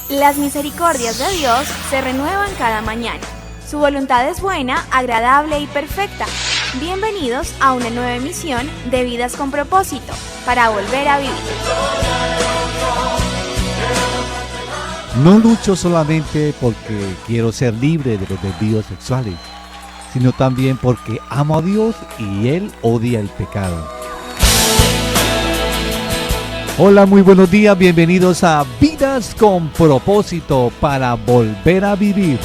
Las misericordias de Dios se renuevan cada mañana. Su voluntad es buena, agradable y perfecta. Bienvenidos a una nueva emisión de Vidas con Propósito, para volver a vivir. No lucho solamente porque quiero ser libre de los desvíos sexuales, sino también porque amo a Dios y Él odia el pecado. Hola, muy buenos días, bienvenidos a Vidas con Propósito para volver a vivir.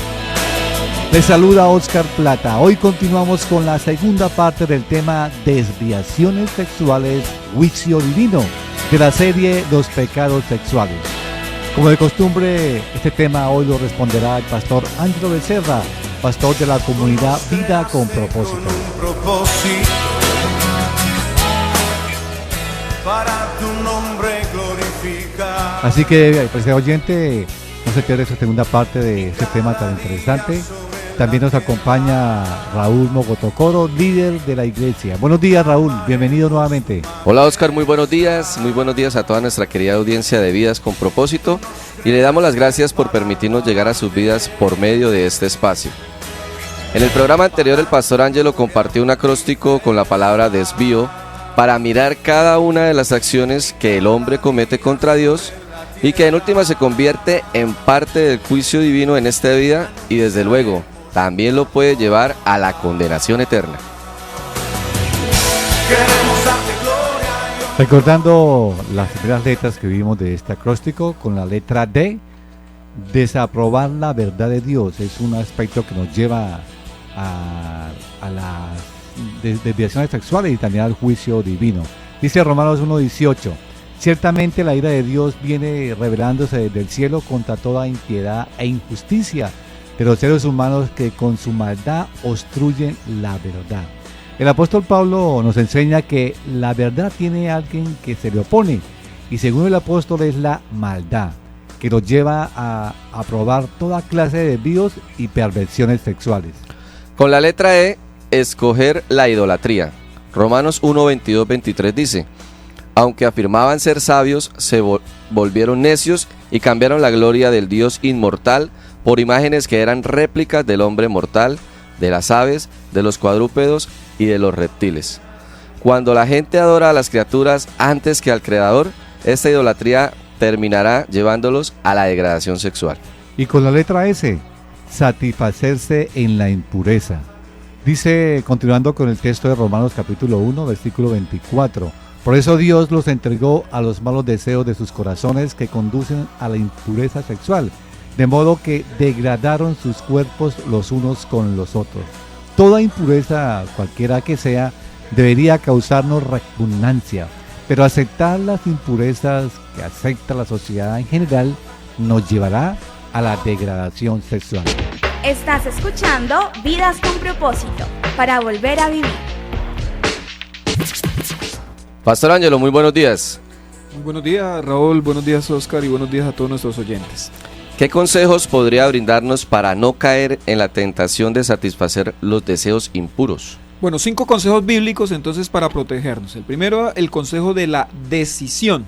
Les saluda Oscar Plata. Hoy continuamos con la segunda parte del tema Desviaciones sexuales, juicio divino, de la serie Los pecados sexuales. Como de costumbre, este tema hoy lo responderá el pastor Ángelo Becerra, pastor de la comunidad Vida con Propósito. Para tu nombre glorificar. Así que, pues, oyente, no se pierda esta segunda parte de este tema tan interesante. También nos acompaña Raúl Mogotocoro, líder de la iglesia. Buenos días, Raúl, bienvenido nuevamente. Hola, Oscar, muy buenos días a toda nuestra querida audiencia de Vidas con Propósito, y le damos las gracias por permitirnos llegar a sus vidas por medio de este espacio. En el programa anterior, el pastor Ángelo compartió un acróstico con la palabra desvío para mirar cada una de las acciones que el hombre comete contra Dios y que en última se convierte en parte del juicio divino en esta vida, y desde luego también lo puede llevar a la condenación eterna. Recordando las primeras letras que vimos de este acróstico, con la letra D, desaprobar la verdad de Dios es un aspecto que nos lleva a las desviaciones sexuales y también al juicio divino. Dice Romanos 1:18: ciertamente la ira de Dios viene revelándose desde el cielo contra toda impiedad e injusticia de los seres humanos que con su maldad obstruyen la verdad. El apóstol Pablo nos enseña que la verdad tiene a alguien que se le opone, y según el apóstol es la maldad, que nos lleva a aprobar toda clase de desvíos y perversiones sexuales. Con la letra E, escoger la idolatría. Romanos 1:22-23 dice: aunque afirmaban ser sabios, se volvieron necios y cambiaron la gloria del Dios inmortal por imágenes que eran réplicas del hombre mortal, de las aves, de los cuadrúpedos y de los reptiles. Cuando la gente adora a las criaturas antes que al Creador, esta idolatría terminará llevándolos a la degradación sexual. Y con la letra S, satisfacerse en la impureza. Dice, continuando con el texto de Romanos capítulo 1, versículo 24: por eso Dios los entregó a los malos deseos de sus corazones que conducen a la impureza sexual, de modo que degradaron sus cuerpos los unos con los otros. Toda impureza, cualquiera que sea, debería causarnos repugnancia, pero aceptar las impurezas que acepta la sociedad en general nos llevará a la degradación sexual. Estás escuchando Vidas con Propósito, para volver a vivir. Pastor Ángelo, muy buenos días. Muy buenos días, Raúl, buenos días, Oscar, y buenos días a todos nuestros oyentes. ¿Qué consejos podría brindarnos para no caer en la tentación de satisfacer los deseos impuros? Bueno, 5 consejos bíblicos entonces para protegernos. El primero, el consejo de la decisión.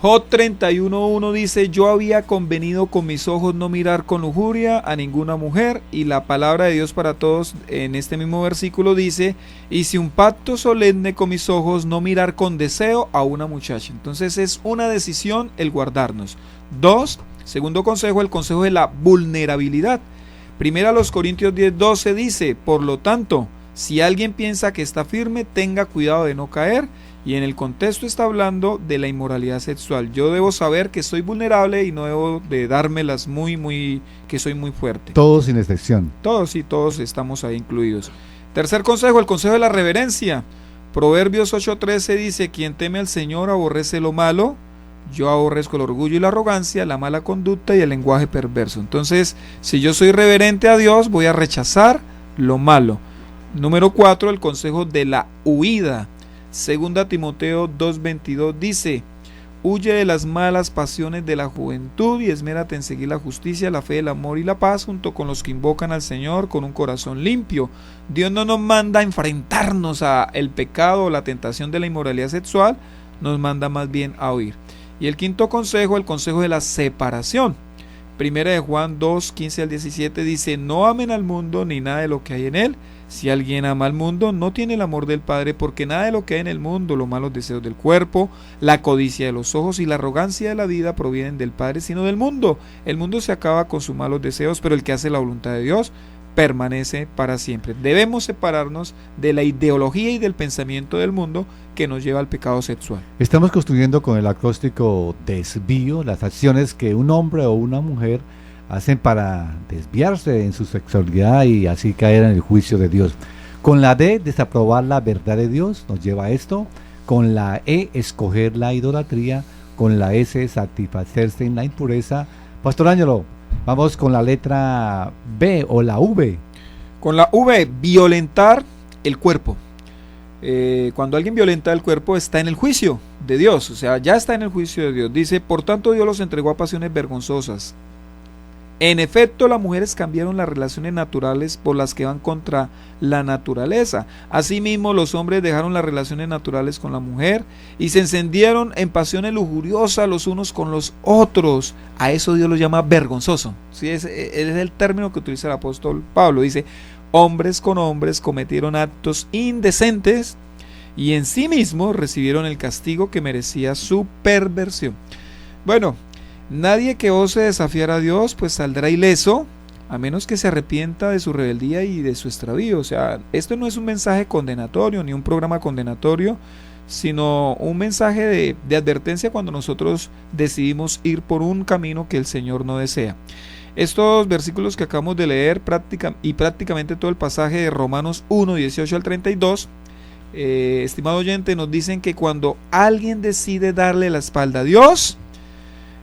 Job 31:1 dice: yo había convenido con mis ojos no mirar con lujuria a ninguna mujer, y la palabra de Dios para todos en este mismo versículo dice: hice un pacto solemne con mis ojos no mirar con deseo a una muchacha. Entonces es una decisión el guardarnos. 2, segundo consejo, el consejo de la vulnerabilidad. Primera Corintios 10:12 dice: por lo tanto, si alguien piensa que está firme, tenga cuidado de no caer. Y en el contexto está hablando de la inmoralidad sexual. Yo debo saber que soy vulnerable y no debo de dármelas que soy muy fuerte. Todos sin excepción. Todos estamos ahí incluidos. Tercer consejo, el consejo de la reverencia. Proverbios 8:13 dice: quien teme al Señor aborrece lo malo. Yo aborrezco el orgullo y la arrogancia, la mala conducta y el lenguaje perverso. Entonces, si yo soy reverente a Dios, voy a rechazar lo malo. Número 4, el consejo de la huida. Segunda Timoteo 2:22 dice: huye de las malas pasiones de la juventud y esmérate en seguir la justicia, la fe, el amor y la paz, junto con los que invocan al Señor con un corazón limpio. Dios no nos manda a enfrentarnos a el pecado o la tentación de la inmoralidad sexual, nos manda más bien a huir. Y el quinto consejo, el consejo de la separación. Primera de Juan 2, 15 al 17 dice: no amen al mundo ni nada de lo que hay en él. Si alguien ama al mundo, no tiene el amor del Padre, porque nada de lo que hay en el mundo, los malos deseos del cuerpo, la codicia de los ojos y la arrogancia de la vida provienen del Padre, sino del mundo. El mundo se acaba con sus malos deseos, pero el que hace la voluntad de Dios permanece para siempre. Debemos separarnos de la ideología y del pensamiento del mundo que nos lleva al pecado sexual. Estamos construyendo con el acróstico desvío las acciones que un hombre o una mujer hacen para desviarse en su sexualidad y así caer en el juicio de Dios. Con la D, desaprobar la verdad de Dios, nos lleva a esto. Con la E, escoger la idolatría. Con la S, satisfacerse en la impureza. Pastor Ángelo, vamos con la letra B o la V. Con la V, violentar el cuerpo. Cuando alguien violenta el cuerpo, está en el juicio de Dios, o sea, ya está en el juicio de Dios. Dice: por tanto Dios los entregó a pasiones vergonzosas. En efecto, las mujeres cambiaron las relaciones naturales por las que van contra la naturaleza. Asimismo, los hombres dejaron las relaciones naturales con la mujer y se encendieron en pasiones lujuriosas los unos con los otros. A eso Dios lo llama vergonzoso. ¿Sí? Es el término que utiliza el apóstol Pablo. Dice: hombres con hombres cometieron actos indecentes y en sí mismos recibieron el castigo que merecía su perversión. Bueno, nadie que ose desafiar a Dios pues saldrá ileso, a menos que se arrepienta de su rebeldía y de su extravío. O sea, esto no es un mensaje condenatorio ni un programa condenatorio, sino un mensaje de advertencia cuando nosotros decidimos ir por un camino que el Señor no desea. Estos versículos que acabamos de leer prácticamente todo el pasaje de Romanos 1, 18 al 32, estimado oyente, nos dicen que cuando alguien decide darle la espalda a Dios,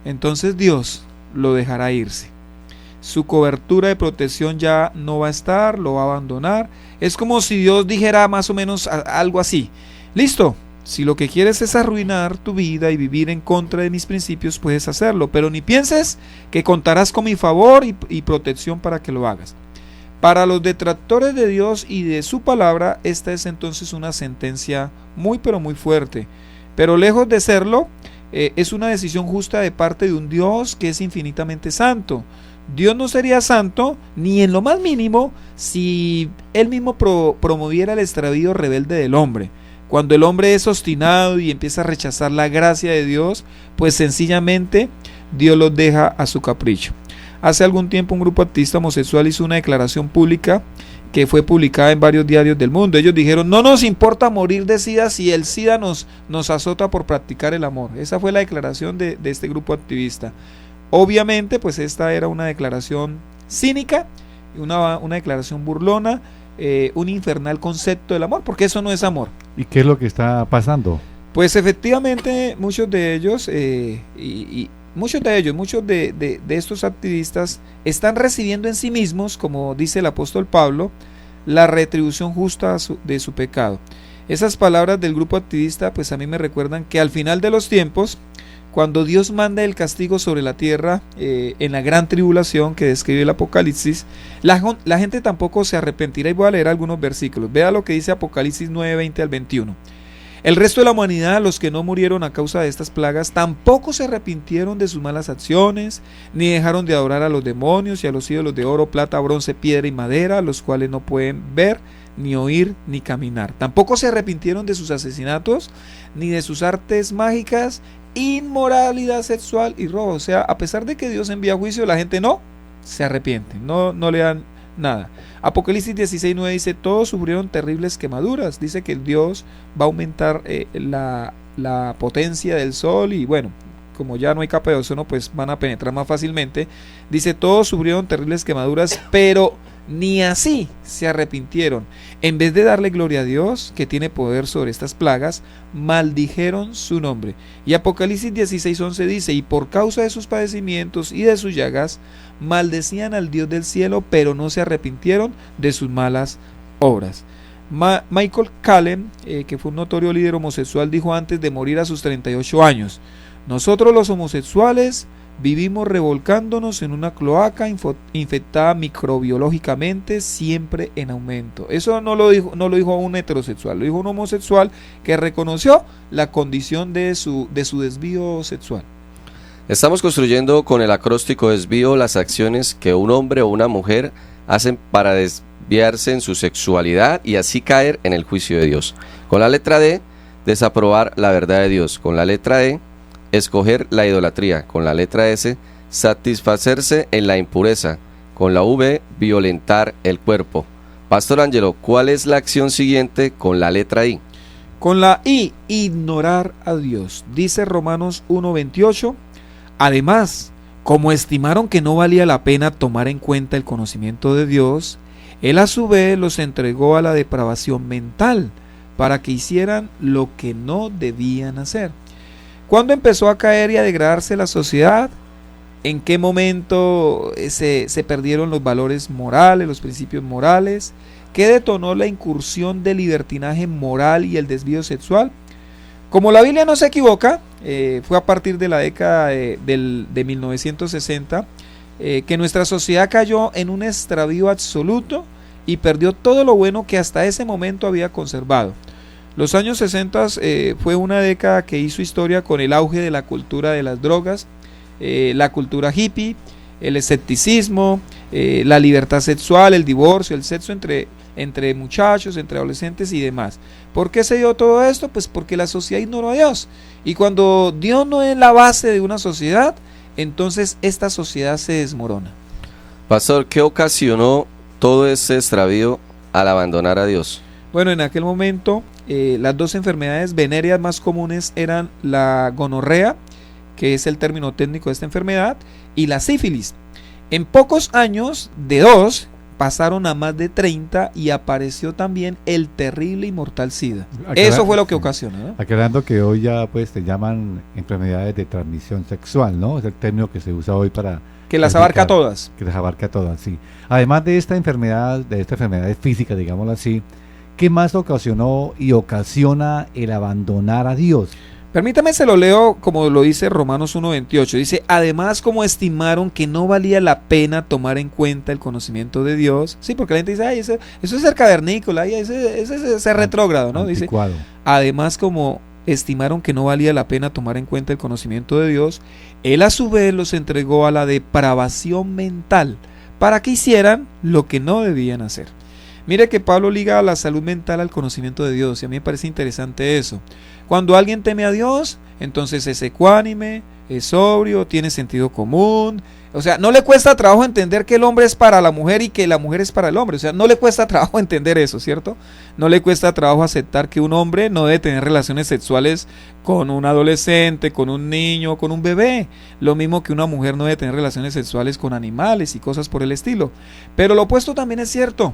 entonces Dios lo dejará irse. Su cobertura de protección ya no va a estar, lo va a abandonar. Es como si Dios dijera más o menos algo así: listo, si lo que quieres es arruinar tu vida y vivir en contra de mis principios, puedes hacerlo, pero ni pienses que contarás con mi favor y protección para que lo hagas. Para los detractores de Dios y de su palabra, esta es entonces una sentencia muy pero muy fuerte, pero lejos de serlo, es una decisión justa de parte de un Dios que es infinitamente santo. Dios no sería santo ni en lo más mínimo si Él mismo promoviera el extravío rebelde del hombre. Cuando el hombre es obstinado y empieza a rechazar la gracia de Dios, pues sencillamente Dios los deja a su capricho. Hace algún tiempo un grupo activista homosexual hizo una declaración pública que fue publicada en varios diarios del mundo. Ellos dijeron: no nos importa morir de SIDA si el SIDA nos azota por practicar el amor. Esa fue la declaración de este grupo activista. Obviamente, pues esta era una declaración cínica, una declaración burlona, un infernal concepto del amor, porque eso no es amor. ¿Y qué es lo que está pasando? Pues efectivamente muchos de ellos muchos de estos activistas están recibiendo en sí mismos, como dice el apóstol Pablo, la retribución justa de su pecado. Esas palabras del grupo activista pues a mí me recuerdan que al final de los tiempos, cuando Dios manda el castigo sobre la tierra en la gran tribulación que describe el Apocalipsis, la gente tampoco se arrepentirá. Y voy a leer algunos versículos. Vea lo que dice Apocalipsis 9, 20 al 21. El resto de la humanidad, los que no murieron a causa de estas plagas, tampoco se arrepintieron de sus malas acciones, ni dejaron de adorar a los demonios y a los ídolos de oro, plata, bronce, piedra y madera, los cuales no pueden ver, ni oír, ni caminar. Tampoco se arrepintieron de sus asesinatos, ni de sus artes mágicas, inmoralidad sexual y robo. O sea, a pesar de que Dios envía juicio, la gente no se arrepiente, no le dan nada. Apocalipsis 16:9 dice: todos sufrieron terribles quemaduras. Dice que el Dios va a aumentar la potencia del sol y bueno, como ya no hay capa de ozono, pues van a penetrar más fácilmente. Dice: todos sufrieron terribles quemaduras, pero ni así se arrepintieron. En vez de darle gloria a Dios, que tiene poder sobre estas plagas, maldijeron su nombre. Y Apocalipsis 16:11 dice: y por causa de sus padecimientos y de sus llagas, maldecían al Dios del cielo, pero no se arrepintieron de sus malas obras. Michael Callen, que fue un notorio líder homosexual, dijo antes de morir a sus 38 años: nosotros los homosexuales vivimos revolcándonos en una cloaca infectada microbiológicamente, siempre en aumento. Eso no lo dijo un heterosexual, lo dijo un homosexual que reconoció la condición de su desvío sexual. Estamos construyendo con el acróstico desvío las acciones que un hombre o una mujer hacen para desviarse en su sexualidad y así caer en el juicio de Dios. Con la letra D, desaprobar la verdad de Dios. Con la letra E, escoger la idolatría. Con la letra S, satisfacerse en la impureza. Con la V, violentar el cuerpo. Pastor Ángelo, ¿cuál es la acción siguiente con la letra I? Con la I, ignorar a Dios. Dice Romanos 1:28. Además, como estimaron que no valía la pena tomar en cuenta el conocimiento de Dios, Él a su vez los entregó a la depravación mental para que hicieran lo que no debían hacer. ¿Cuándo empezó a caer y a degradarse la sociedad? ¿En qué momento se perdieron los valores morales, los principios morales? ¿Qué detonó la incursión del libertinaje moral y el desvío sexual? Como la Biblia no se equivoca, fue a partir de la década de 1960 que nuestra sociedad cayó en un extravío absoluto y perdió todo lo bueno que hasta ese momento había conservado. Los años 60 fue una década que hizo historia con el auge de la cultura de las drogas, la cultura hippie, el escepticismo, la libertad sexual, el divorcio, el sexo entre muchachos, entre adolescentes y demás. ¿Por qué se dio todo esto? Pues porque la sociedad ignoró a Dios. Y cuando Dios no es la base de una sociedad, entonces esta sociedad se desmorona. Pastor, ¿qué ocasionó todo ese extravío al abandonar a Dios? Bueno, en aquel momento las dos enfermedades venéreas más comunes eran la gonorrea, que es el término técnico de esta enfermedad, y la sífilis. En pocos años, de dos, pasaron a más de 30 y apareció también el terrible y mortal SIDA. Eso fue lo que ocasionó, ¿no? Aclarando que hoy ya pues se llaman enfermedades de transmisión sexual, ¿no? Es el término que se usa hoy para... Que las abarca todas. Que las abarca todas, sí. Además de esta enfermedad física, digámoslo así, ¿qué más ocasionó y ocasiona el abandonar a Dios? Permítame, se lo leo como lo dice Romanos 1:28. Dice, además como estimaron que no valía la pena tomar en cuenta el conocimiento de Dios. Sí, porque la gente dice, ay, eso es ser cavernícola, ay, ese es ser retrógrado, ¿no? Anticuado. Dice, además como estimaron que no valía la pena tomar en cuenta el conocimiento de Dios, Él a su vez los entregó a la depravación mental para que hicieran lo que no debían hacer. Mire que Pablo liga a la salud mental al conocimiento de Dios, y a mí me parece interesante eso. Cuando alguien teme a Dios, entonces es ecuánime, es sobrio, tiene sentido común. O sea, no le cuesta trabajo entender que el hombre es para la mujer y que la mujer es para el hombre. O sea, no le cuesta trabajo entender eso, ¿cierto? No le cuesta trabajo aceptar que un hombre no debe tener relaciones sexuales con un adolescente, con un niño, con un bebé. Lo mismo que una mujer no debe tener relaciones sexuales con animales y cosas por el estilo. Pero lo opuesto también es cierto.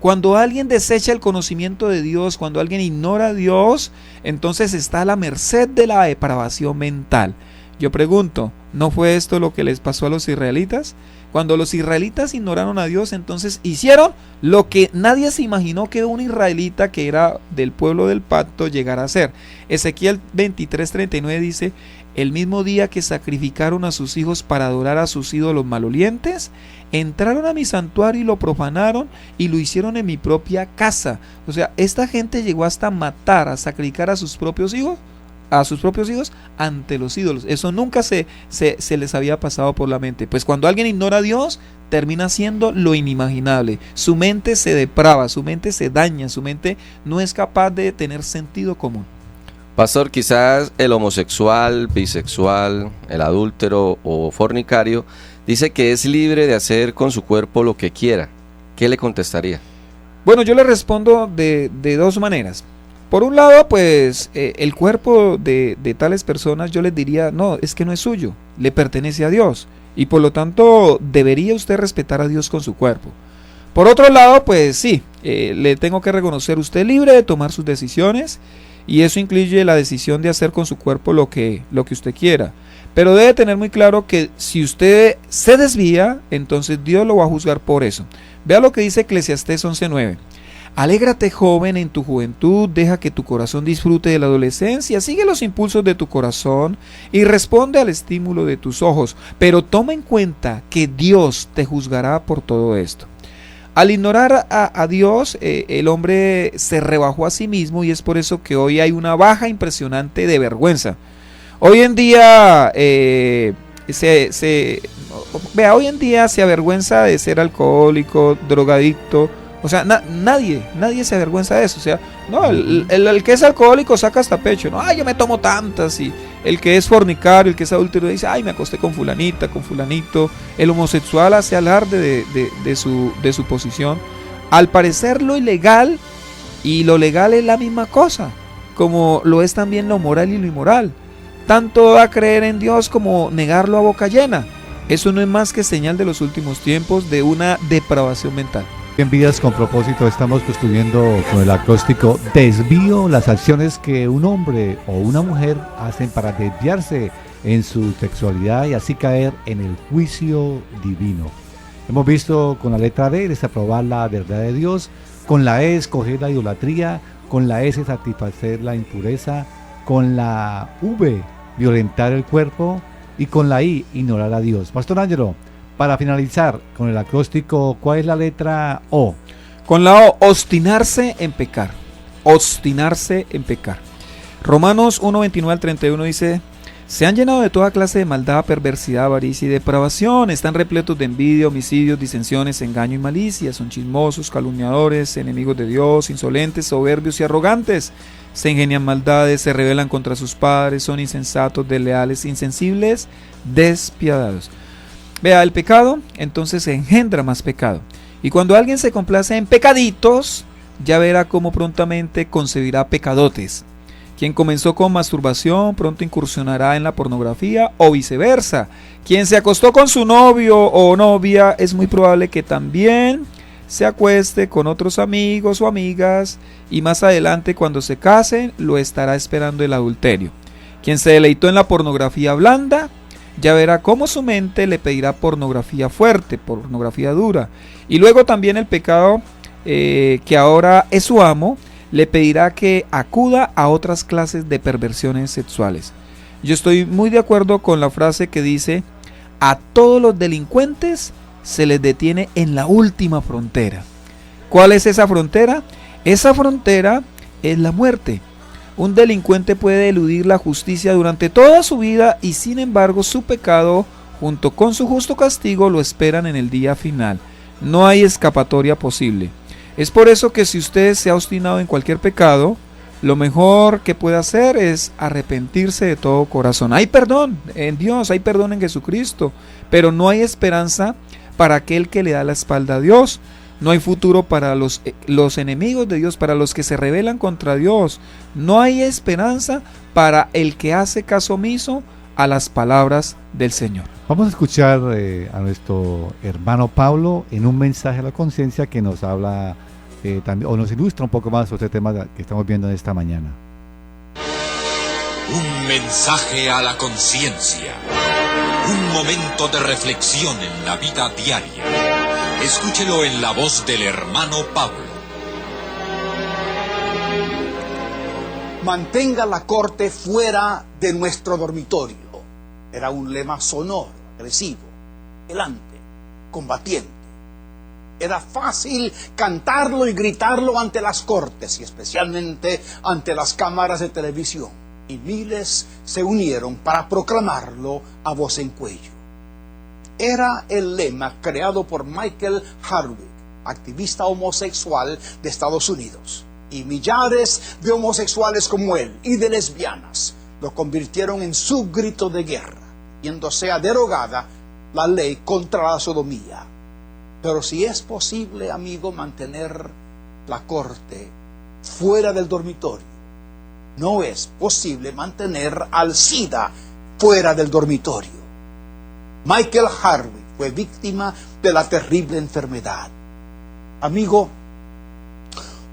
Cuando alguien desecha el conocimiento de Dios, cuando alguien ignora a Dios, entonces está a la merced de la depravación mental. Yo pregunto, ¿no fue esto lo que les pasó a los israelitas? Cuando los israelitas ignoraron a Dios, entonces hicieron lo que nadie se imaginó que un israelita que era del pueblo del pacto llegara a hacer. Ezequiel 23:39 dice, el mismo día que sacrificaron a sus hijos para adorar a sus ídolos malolientes, entraron a mi santuario y lo profanaron y lo hicieron en mi propia casa. O sea, esta gente llegó hasta matar, a sacrificar a sus propios hijos ante los ídolos. Eso nunca se les había pasado por la mente. Pues cuando alguien ignora a Dios, termina haciendo lo inimaginable. Su mente se deprava, su mente se daña, su mente no es capaz de tener sentido común. Pastor, quizás el homosexual, bisexual, el adúltero o fornicario dice que es libre de hacer con su cuerpo lo que quiera. ¿Qué le contestaría? Bueno, yo le respondo de dos maneras. Por un lado, pues el cuerpo de tales personas, yo les diría, no, es que no es suyo, le pertenece a Dios y por lo tanto debería usted respetar a Dios con su cuerpo. Por otro lado, pues sí, le tengo que reconocer, usted es libre de tomar sus decisiones y eso incluye la decisión de hacer con su cuerpo lo que usted quiera. Pero debe tener muy claro que si usted se desvía, entonces Dios lo va a juzgar por eso. Vea lo que dice Eclesiastés 11:9. Alégrate, joven, en tu juventud, deja que tu corazón disfrute de la adolescencia, sigue los impulsos de tu corazón y responde al estímulo de tus ojos, pero toma en cuenta que Dios te juzgará por todo esto. Al ignorar a Dios, el hombre se rebajó a sí mismo y es por eso que hoy hay una baja impresionante de vergüenza. Hoy en día vea, hoy en día se avergüenza de ser alcohólico, drogadicto. O sea, nadie se avergüenza de eso. O sea, no, el que es alcohólico saca hasta pecho, no, ay, yo me tomo tantas. Y el que es fornicario, el que es adúltero, dice, ay, me acosté con fulanita, con fulanito. El homosexual hace alarde de su posición. Al parecer lo ilegal y lo legal es la misma cosa, como lo es también lo moral y lo inmoral. Tanto a creer en Dios como negarlo a boca llena. Eso no es más que señal de los últimos tiempos de una depravación mental. En Vidas con Propósito estamos construyendo con el acróstico desvío las acciones que un hombre o una mujer hacen para desviarse en su sexualidad y así caer en el juicio divino. Hemos visto con la letra D desaprobar la verdad de Dios, con la E escoger la idolatría, con la S satisfacer la impureza, con la V violentar el cuerpo y con la I ignorar a Dios. Pastor Ángelo, para finalizar con el acróstico, ¿cuál es la letra O? Con la O, obstinarse en pecar. Obstinarse en pecar. Romanos 1:29 al 31 dice: se han llenado de toda clase de maldad, perversidad, avaricia y depravación. Están repletos de envidia, homicidios, disensiones, engaño y malicia. Son chismosos, calumniadores, enemigos de Dios, insolentes, soberbios y arrogantes. Se ingenian maldades, se rebelan contra sus padres, son insensatos, desleales, insensibles, despiadados. Vea, el pecado entonces engendra más pecado. Y cuando alguien se complace en pecaditos, ya verá cómo prontamente concebirá pecadotes. Quien comenzó con masturbación pronto incursionará en la pornografía o viceversa. Quien se acostó con su novio o novia es muy probable que también se acueste con otros amigos o amigas y más adelante cuando se casen lo estará esperando el adulterio. Quien se deleitó en la pornografía blanda ya verá cómo su mente le pedirá pornografía fuerte, pornografía dura. Y luego también el pecado que ahora es su amo le pedirá que acuda a otras clases de perversiones sexuales. Yo estoy muy de acuerdo con la frase que dice: a todos los delincuentes se les detiene en la última frontera. ¿Cuál es esa frontera? Esa frontera es la muerte. Un delincuente puede eludir la justicia durante toda su vida y sin embargo su pecado junto con su justo castigo lo esperan en el día final. No hay escapatoria posible. Es por eso que si usted se ha obstinado en cualquier pecado, lo mejor que puede hacer es arrepentirse de todo corazón. Hay perdón en Dios, hay perdón en Jesucristo, pero no hay esperanza para aquel que le da la espalda a Dios. No hay futuro para los enemigos de Dios, para los que se rebelan contra Dios. No hay esperanza para el que hace caso omiso a las palabras del Señor. Vamos a escuchar a nuestro hermano Pablo en un mensaje a la conciencia que nos habla también, o nos ilustra un poco más sobre este tema que estamos viendo en esta mañana. Un mensaje a la conciencia. Un momento de reflexión en la vida diaria. Escúchelo en la voz del hermano Pablo. Mantenga la corte fuera de nuestro dormitorio. Era un lema sonoro, agresivo, delante, combatiente. Era fácil cantarlo y gritarlo ante las cortes y especialmente ante las cámaras de televisión. Y miles se unieron para proclamarlo a voz en cuello. Era el lema creado por Michael Hardwick, activista homosexual de Estados Unidos. Y millares de homosexuales como él y de lesbianas lo convirtieron en su grito de guerra, yendo sea derogada la ley contra la sodomía. Pero si es posible, amigo, mantener la corte fuera del dormitorio, no es posible mantener al SIDA fuera del dormitorio. Michael Hardwick fue víctima de la terrible enfermedad. Amigo,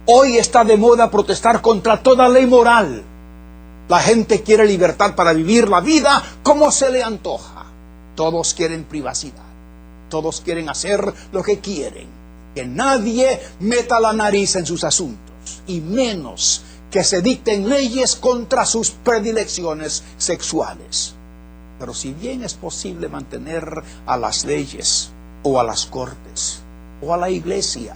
hoy está de moda protestar contra toda ley moral. La gente quiere libertad para vivir la vida como se le antoja. Todos quieren privacidad. Todos quieren hacer lo que quieren. Que nadie meta la nariz en sus asuntos. Y menos que se dicten leyes contra sus predilecciones sexuales. Pero si bien es posible mantener a las leyes, o a las cortes, o a la iglesia,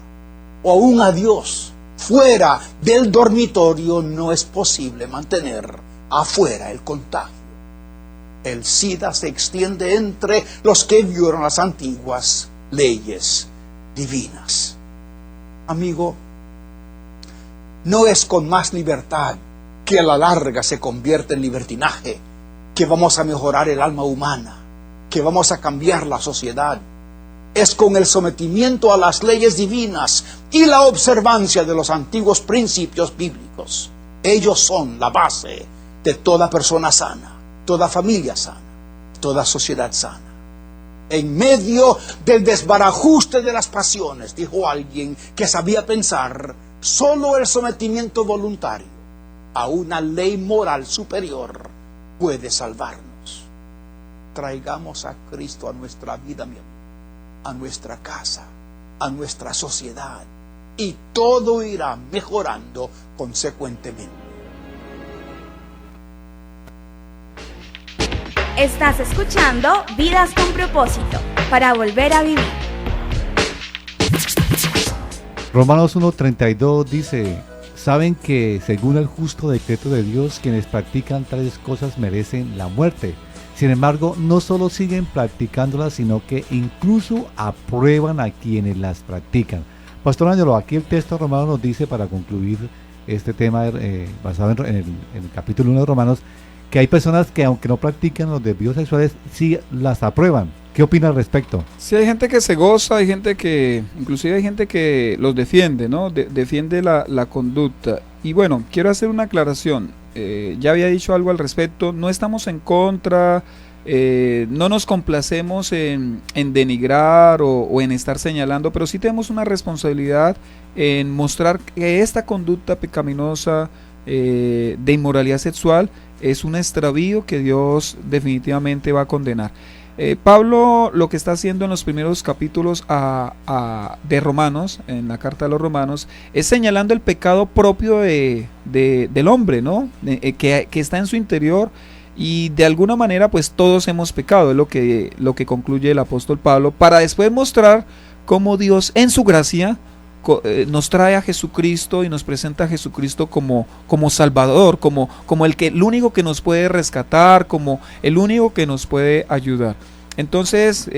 o aún a Dios fuera del dormitorio, no es posible mantener afuera el contagio. El SIDA se extiende entre los que violan las antiguas leyes divinas. Amigo, no es con más libertad que a la larga se convierte en libertinaje que vamos a mejorar el alma humana, que vamos a cambiar la sociedad. Es con el sometimiento a las leyes divinas y la observancia de los antiguos principios bíblicos. Ellos son la base de toda persona sana, toda familia sana, toda sociedad sana. En medio del desbarajuste de las pasiones, dijo alguien que sabía pensar, solo el sometimiento voluntario a una ley moral superior puede salvarnos. Traigamos a Cristo a nuestra vida, mi amigo, a nuestra casa, a nuestra sociedad, y todo irá mejorando consecuentemente. Estás escuchando Vidas con Propósito, para volver a vivir. Romanos 1:32 dice: saben que según el justo decreto de Dios, quienes practican tales cosas merecen la muerte. Sin embargo, no solo siguen practicándolas, sino que incluso aprueban a quienes las practican. Pastor Ángelo, aquí el texto romano nos dice, para concluir este tema basado en el capítulo 1 de Romanos, que hay personas que, aunque no practican los desvíos sexuales, sí las aprueban. ¿Qué opina al respecto? Sí, hay gente que se goza, hay gente que, inclusive hay gente que los defiende, ¿no? Defiende la conducta. Y bueno, quiero hacer una aclaración. Ya había dicho algo al respecto. No estamos en contra, no nos complacemos en denigrar o en estar señalando, pero sí tenemos una responsabilidad en mostrar que esta conducta pecaminosa de inmoralidad sexual es un extravío que Dios definitivamente va a condenar. Pablo lo que está haciendo en los primeros capítulos de Romanos, en la carta de los Romanos, es señalando el pecado propio del hombre, ¿no? Que está en su interior, y de alguna manera pues todos hemos pecado, es lo que concluye el apóstol Pablo, para después mostrar cómo Dios en su gracia nos trae a Jesucristo y nos presenta a Jesucristo como Salvador, como el único que nos puede rescatar, como el único que nos puede ayudar. Entonces,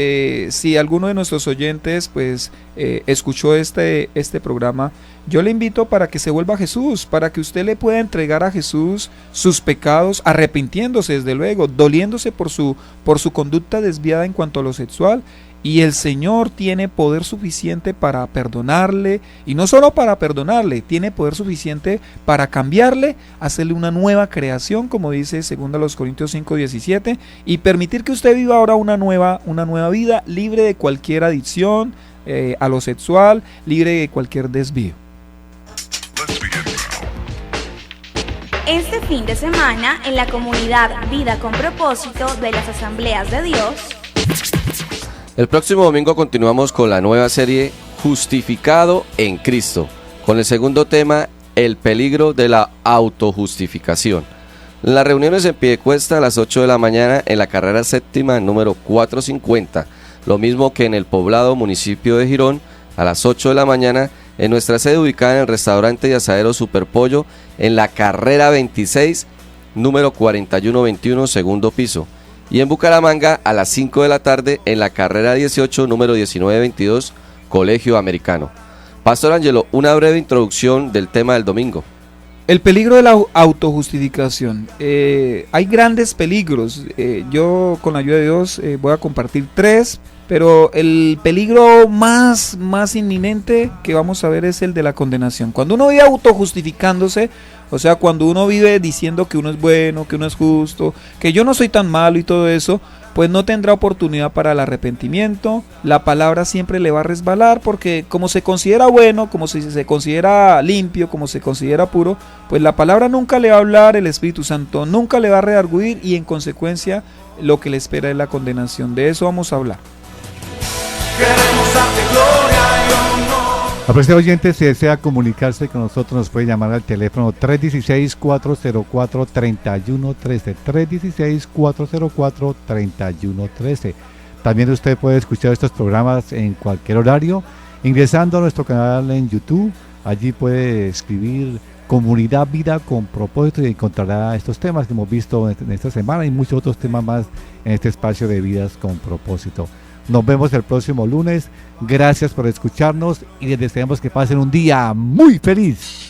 si alguno de nuestros oyentes pues escuchó este programa, yo le invito para que se vuelva a Jesús, para que usted le pueda entregar a Jesús sus pecados, arrepintiéndose desde luego, doliéndose por su conducta desviada en cuanto a lo sexual. Y el Señor tiene poder suficiente para perdonarle, y no solo para perdonarle, tiene poder suficiente para cambiarle, hacerle una nueva creación, como dice 2 Corintios 5:17, y permitir que usted viva ahora una nueva vida, libre de cualquier adicción a lo sexual, libre de cualquier desvío. Este fin de semana, en la comunidad Vida con Propósito de las Asambleas de Dios, el próximo domingo continuamos con la nueva serie Justificado en Cristo, con el segundo tema, el peligro de la autojustificación. Las reuniones en Piedecuesta a las 8 de la mañana en la carrera séptima número 450, lo mismo que en el Poblado, municipio de Girón, a las 8 de la mañana en nuestra sede ubicada en el restaurante y asadero Superpollo en la carrera 26, número 4121, segundo piso. Y en Bucaramanga a las 5 de la tarde en la carrera 18, número 1922, Colegio Americano. Pastor Ángelo, una breve introducción del tema del domingo. El peligro de la autojustificación. Hay grandes peligros. Yo, con la ayuda de Dios, voy a compartir 3, pero el peligro más inminente que vamos a ver es el de la condenación. Cuando uno vive autojustificándose, o sea, cuando uno vive diciendo que uno es bueno, que uno es justo, que yo no soy tan malo y todo eso, pues no tendrá oportunidad para el arrepentimiento. La palabra siempre le va a resbalar, porque como se considera bueno, como se considera limpio, como se considera puro, pues la palabra nunca le va a hablar, el Espíritu Santo nunca le va a redarguir, y en consecuencia lo que le espera es la condenación. De eso vamos a hablar. Queremos darte gloria y honor. Apreciado oyente, si desea comunicarse con nosotros, nos puede llamar al teléfono 316-404-3113, 316-404-3113. También usted puede escuchar estos programas en cualquier horario, ingresando a nuestro canal en YouTube. Allí puede escribir Comunidad Vida con Propósito, y encontrará estos temas que hemos visto en esta semana y muchos otros temas más en este espacio de Vidas con Propósito. Nos vemos el próximo lunes. Gracias por escucharnos y les deseamos que pasen un día muy feliz.